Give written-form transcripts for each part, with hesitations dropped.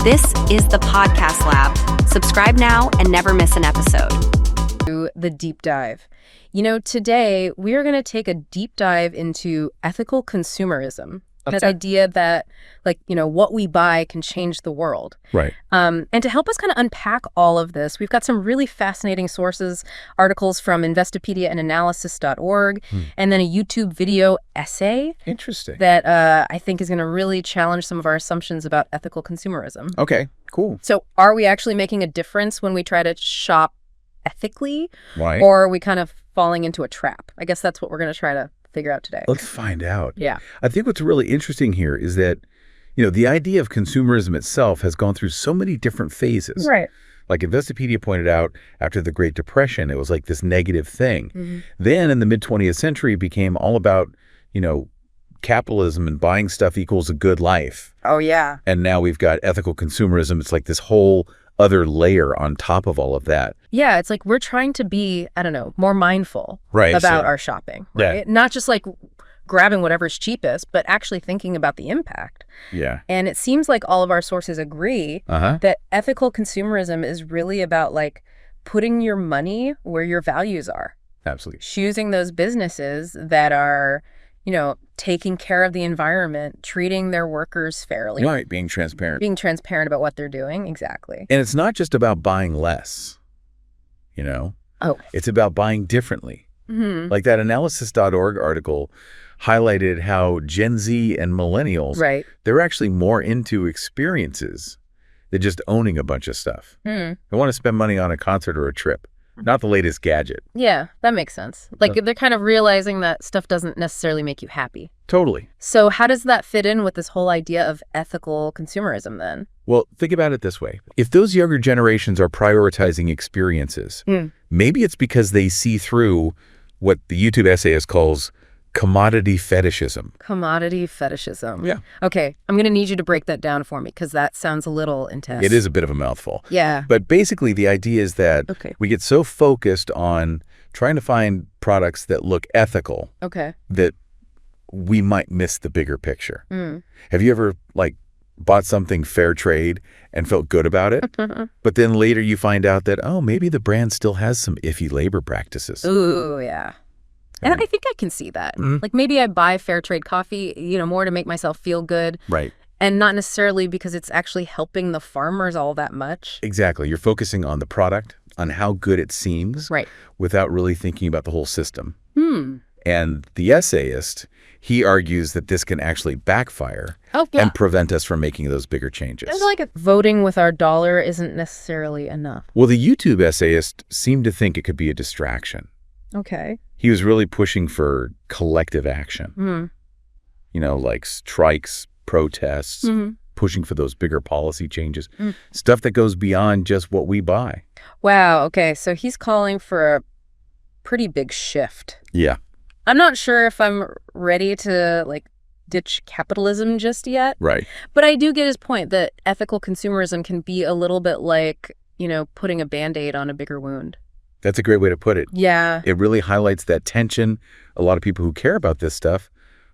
This is the Podcast Lab. Subscribe now and never miss an episode. The deep dive. Today we are going to take a deep dive into ethical consumerism. This idea that, what we buy can change the world. Right. And to help us kind of unpack all of this, we've got some really fascinating sources, articles from Investopedia and Analysis.org, and then a YouTube video essay. Interesting. That I think is going to really challenge some of our assumptions about ethical consumerism. Okay, cool. So are we actually making a difference when we try to shop ethically? Right. Or are we kind of falling into a trap? I guess that's what we're going to try to figure out today. Let's find out. Yeah. I think what's really interesting here is that, the idea of consumerism itself has gone through so many different phases. Right. Like Investopedia pointed out, after the Great Depression, it was like this negative thing. Mm-hmm. Then in the mid-20th century, it became all about, capitalism and buying stuff equals a good life. Oh, yeah. And now we've got ethical consumerism. It's like this whole other layer on top of all of that. Yeah, it's like we're trying to be, more mindful about our shopping, right? Yeah. Not just like grabbing whatever's cheapest, but actually thinking about the impact. Yeah. And it seems like all of our sources agree that ethical consumerism is really about putting your money where your values are. Absolutely. Choosing those businesses that are, taking care of the environment, treating their workers fairly. Right, being transparent. Being transparent about what they're doing, exactly. And it's not just about buying less, Oh. It's about buying differently. Mm-hmm. Like that Analysis.org article highlighted how Gen Z and millennials, they're actually more into experiences than just owning a bunch of stuff. They want to spend money on a concert or a trip, not the latest gadget. Yeah, that makes sense. They're kind of realizing that stuff doesn't necessarily make you happy. Totally. So how does that fit in with this whole idea of ethical consumerism then? Well, think about it this way. If those younger generations are prioritizing experiences, maybe it's because they see through what the YouTube essayist calls commodity fetishism. Commodity fetishism. Yeah. Okay, I'm going to need you to break that down for me because that sounds a little intense. It is a bit of a mouthful. Yeah. But basically the idea is that we get so focused on trying to find products that look ethical that we might miss the bigger picture. Have you ever bought something fair trade and felt good about it, but then later you find out that, maybe the brand still has some iffy labor practices? Ooh, yeah. And I think I can see that. Maybe I buy fair trade coffee, more to make myself feel good. Right. And not necessarily because it's actually helping the farmers all that much. Exactly. You're focusing on the product, on how good it seems, without really thinking about the whole system. And the essayist, he argues that this can actually backfire and prevent us from making those bigger changes. It's voting with our dollar isn't necessarily enough. Well, the YouTube essayist seemed to think it could be a distraction. Okay. He was really pushing for collective action, like strikes, protests, pushing for those bigger policy changes, stuff that goes beyond just what we buy. Wow. Okay. So he's calling for a pretty big shift. Yeah. I'm not sure if I'm ready to ditch capitalism just yet. Right. But I do get his point that ethical consumerism can be a little bit like, putting a Band-Aid on a bigger wound. That's a great way to put it. Yeah. It really highlights that tension. A lot of people who care about this stuff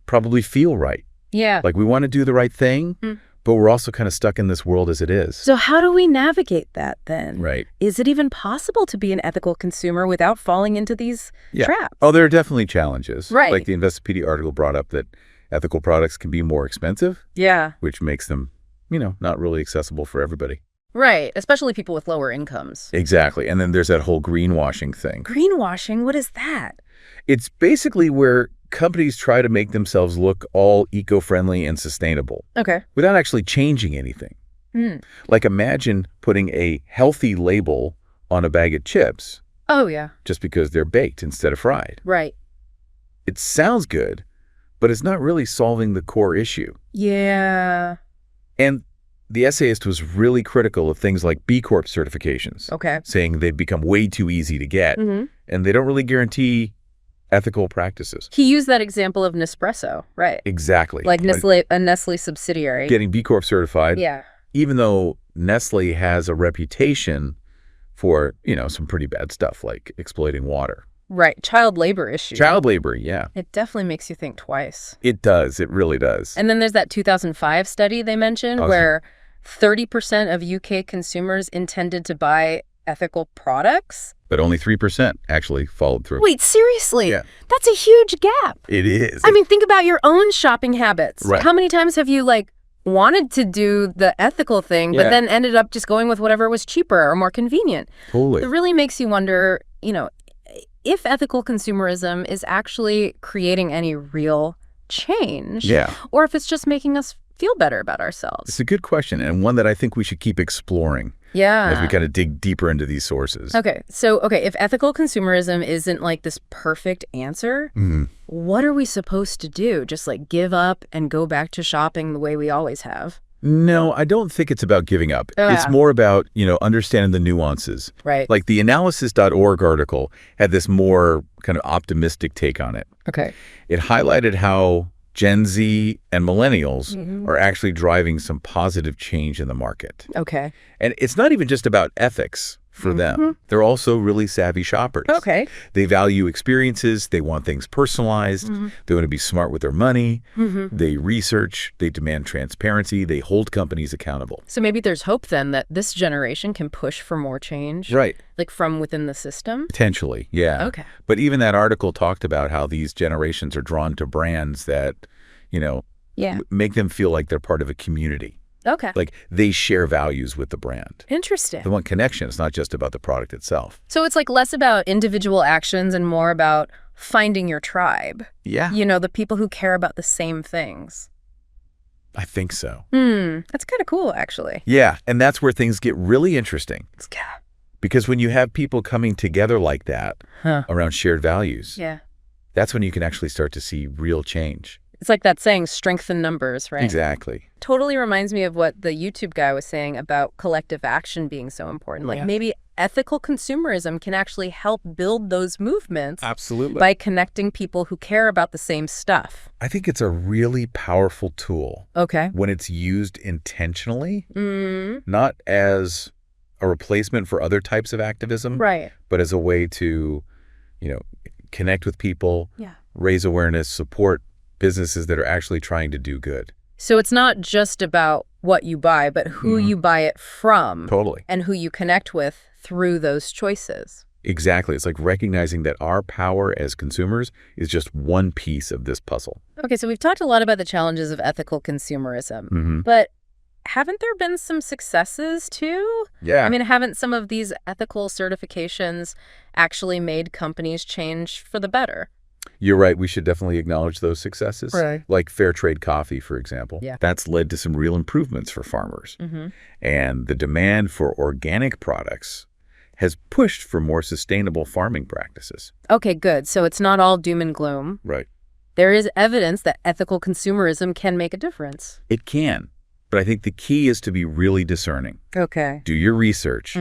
probably feel right. Yeah. We want to do the right thing, but we're also kind of stuck in this world as it is. So how do we navigate that then? Right. Is it even possible to be an ethical consumer without falling into these traps? Oh, there are definitely challenges. Right. Like the Investopedia article brought up that ethical products can be more expensive. Yeah. Which makes them, not really accessible for everybody. Right, especially people with lower incomes. Exactly. And then there's that whole greenwashing thing. Greenwashing? What is that? It's basically where companies try to make themselves look all eco-friendly and sustainable. Okay. Without actually changing anything. Imagine putting a healthy label on a bag of chips. Oh, yeah. Just because they're baked instead of fried. Right. It sounds good, but it's not really solving the core issue. Yeah. And the essayist was really critical of things like B Corp certifications. Okay. Saying they've become way too easy to get, and they don't really guarantee ethical practices. He used that example of Nespresso, right? Exactly. A Nestle subsidiary. Getting B Corp certified. Yeah. Even though Nestle has a reputation for, some pretty bad stuff like exploiting water. Right. Child labor issue. Child labor, yeah. It definitely makes you think twice. It does. It really does. And then there's that 2005 study they mentioned where 30% of UK consumers intended to buy ethical products. But only 3% actually followed through. Wait, seriously? Yeah. That's a huge gap. It is. I mean, think about your own shopping habits. Right. How many times have you, wanted to do the ethical thing, but then ended up just going with whatever was cheaper or more convenient? Totally. It really makes you wonder, if ethical consumerism is actually creating any real change. Yeah. Or if it's just making us feel better about ourselves. It's a good question, and one that I think we should keep exploring. Yeah. As we kind of dig deeper into these sources. Okay. So, if ethical consumerism isn't this perfect answer, what are we supposed to do? Just give up and go back to shopping the way we always have? No, I don't think it's about giving up. It's more about, understanding the nuances. Right. Like the analysis.org article had this more kind of optimistic take on it. Okay. It highlighted how Gen Z and millennials are actually driving some positive change in the market. Okay. And it's not even just about ethics for them. They're also really savvy shoppers. Okay. They value experiences. They want things personalized. They want to be smart with their money. They research. They demand transparency. They hold companies accountable. So maybe there's hope then that this generation can push for more change? Right. From within the system? Potentially, yeah. Okay. But even that article talked about how these generations are drawn to brands that, make them feel like they're part of a community. Okay. Like they share values with the brand. Interesting. They want connection. It's not just about the product itself. So it's less about individual actions and more about finding your tribe. Yeah. The people who care about the same things. I think so. That's kind of cool, actually. Yeah. And that's where things get really interesting. Yeah. Because when you have people coming together like that around shared values, that's when you can actually start to see real change. It's like that saying, strength in numbers, right? Exactly. Totally reminds me of what the YouTube guy was saying about collective action being so important. Maybe ethical consumerism can actually help build those movements. Absolutely. By connecting people who care about the same stuff. I think it's a really powerful tool. Okay. When it's used intentionally, not as a replacement for other types of activism, right, but as a way to, connect with people, raise awareness, support businesses that are actually trying to do good. So it's not just about what you buy, but who you buy it from. Totally. And who you connect with through those choices. Exactly. It's like recognizing that our power as consumers is just one piece of this puzzle. Okay, so we've talked a lot about the challenges of ethical consumerism, but haven't there been some successes too? Yeah. I mean, haven't some of these ethical certifications actually made companies change for the better? You're right. We should definitely acknowledge those successes. Right. Like fair trade coffee, for example. Yeah. That's led to some real improvements for farmers. And the demand for organic products has pushed for more sustainable farming practices. Okay, good. So it's not all doom and gloom. Right. There is evidence that ethical consumerism can make a difference. It can. But I think the key is to be really discerning. Okay. Do your research.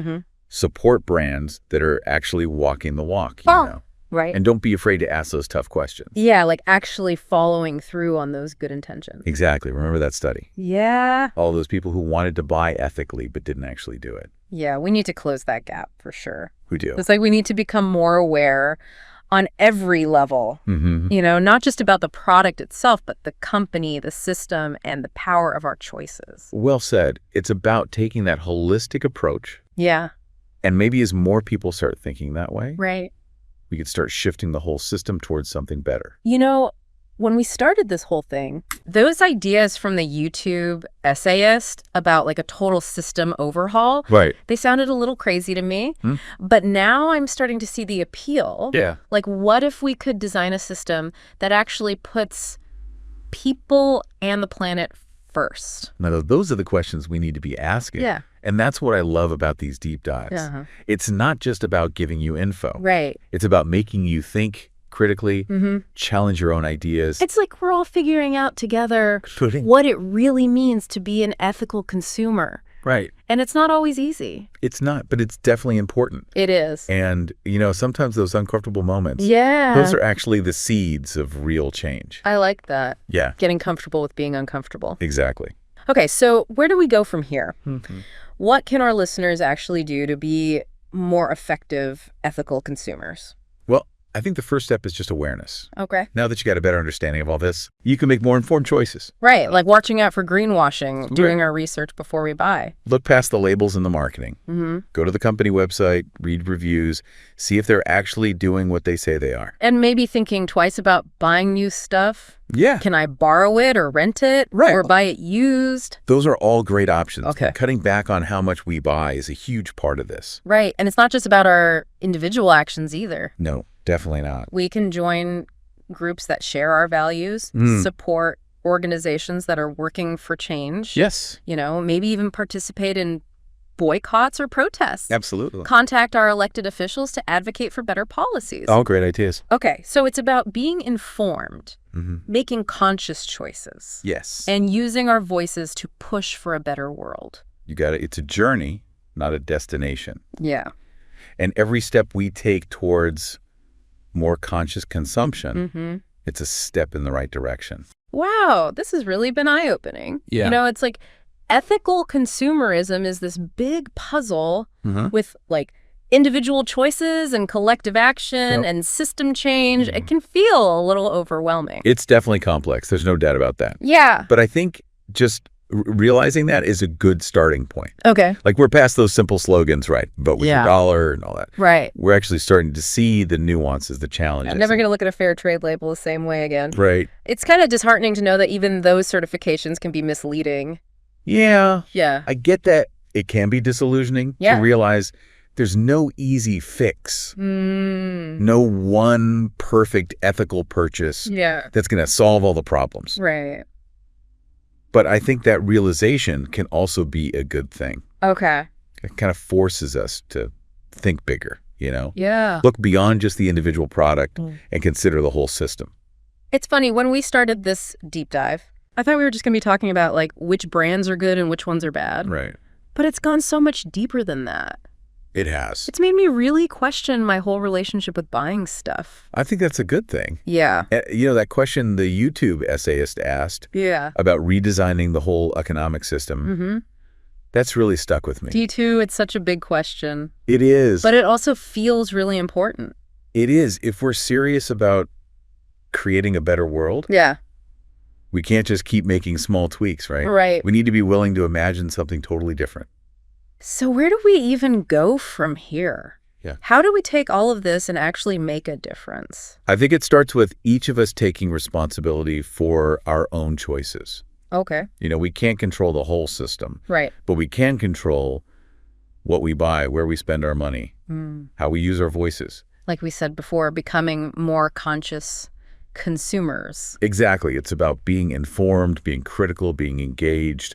Support brands that are actually walking the walk, you know. Right. And don't be afraid to ask those tough questions. Yeah, actually following through on those good intentions. Exactly. Remember that study? Yeah. All those people who wanted to buy ethically but didn't actually do it. Yeah, we need to close that gap for sure. We do. It's we need to become more aware on every level, not just about the product itself, but the company, the system, and the power of our choices. Well said. It's about taking that holistic approach. Yeah. And maybe as more people start thinking that way, right, we could start shifting the whole system towards something better. When we started this whole thing, those ideas from the YouTube essayist about a total system overhaul, right, they sounded a little crazy to me. But now I'm starting to see the appeal. Yeah. What if we could design a system that actually puts people and the planet first? Now, those are the questions we need to be asking. Yeah. And that's what I love about these deep dives. It's not just about giving you info. Right. It's about making you think critically, challenge your own ideas. It's we're all figuring out together what it really means to be an ethical consumer. Right. And it's not always easy. It's not, but it's definitely important. It is. And, sometimes those uncomfortable moments, those are actually the seeds of real change. I like that. Yeah. Getting comfortable with being uncomfortable. Exactly. Okay, so where do we go from here? What can our listeners actually do to be more effective ethical consumers? Well, I think the first step is just awareness. Okay. Now that you got a better understanding of all this, you can make more informed choices. Right, like watching out for greenwashing, doing our research before we buy. Look past the labels and the marketing. Go to the company website, read reviews, see if they're actually doing what they say they are. And maybe thinking twice about buying new stuff. Yeah. Can I borrow it or rent it? Right. Or buy it used? Those are all great options. Okay. Cutting back on how much we buy is a huge part of this. Right, and it's not just about our individual actions either. No, definitely not. We can join groups that share our values, support organizations that are working for change. Yes. You know, maybe even participate in boycotts or protests. Absolutely. Contact our elected officials to advocate for better policies. All great ideas. Okay, so it's about being informed, making conscious choices. Yes. And using our voices to push for a better world. You got it. It's a journey, not a destination. Yeah. And every step we take towards more conscious consumption, it's a step in the right direction. Wow, this has really been eye-opening. Yeah. You know, it's like ethical consumerism is this big puzzle with like individual choices and collective action and system change. It can feel a little overwhelming. It's definitely complex. There's no doubt about that. Yeah. But I think just realizing that is a good starting point. Okay. Like we're past those simple slogans, right? Vote with your dollar and all that. Right. We're actually starting to see the nuances, the challenges. I'm never going to look at a fair trade label the same way again. Right. It's kind of disheartening to know that even those certifications can be misleading. Yeah. Yeah. I get that it can be disillusioning to realize there's no easy fix. No one perfect ethical purchase that's going to solve all the problems. Right. But I think that realization can also be a good thing. Okay. It kind of forces us to think bigger, you know? Yeah. Look beyond just the individual product and consider the whole system. It's funny, when we started this deep dive, I thought we were just going to be talking about like which brands are good and which ones are bad. Right. But it's gone so much deeper than that. It has. It's made me really question my whole relationship with buying stuff. I think that's a good thing. Yeah. You know, that question the YouTube essayist asked about redesigning the whole economic system, that's really stuck with me. D2, it's such a big question. It is. But it also feels really important. It is. If we're serious about creating a better world, we can't just keep making small tweaks, right? Right. We need to be willing to imagine something totally different. So where do we even go from here? Yeah. How do we take all of this and actually make a difference? I think it starts with each of us taking responsibility for our own choices. Okay. You know, we can't control the whole system. Right. But we can control what we buy, where we spend our money, how we use our voices. Like we said before, becoming more conscious consumers. Exactly. It's about being informed, being critical, being engaged,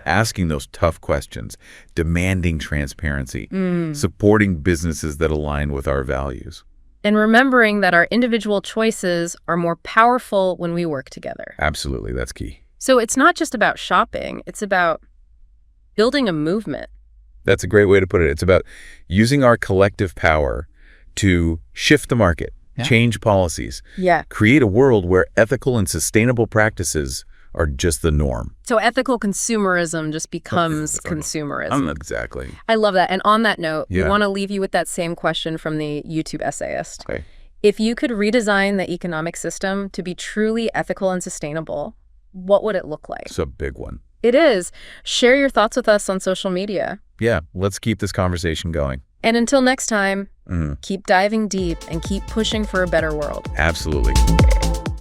asking those tough questions, demanding transparency, supporting businesses that align with our values. And remembering that our individual choices are more powerful when we work together. Absolutely. That's key. So it's not just about shopping. It's about building a movement. That's a great way to put it. It's about using our collective power to shift the market, change policies, create a world where ethical and sustainable practices are just the norm. So ethical consumerism just becomes consumerism. Exactly. I love that. And on that note, we want to leave you with that same question from the YouTube essayist. Okay. If you could redesign the economic system to be truly ethical and sustainable, what would it look like? It's a big one. It is. Share your thoughts with us on social media. Yeah, let's keep this conversation going. And until next time, keep diving deep and keep pushing for a better world. Absolutely.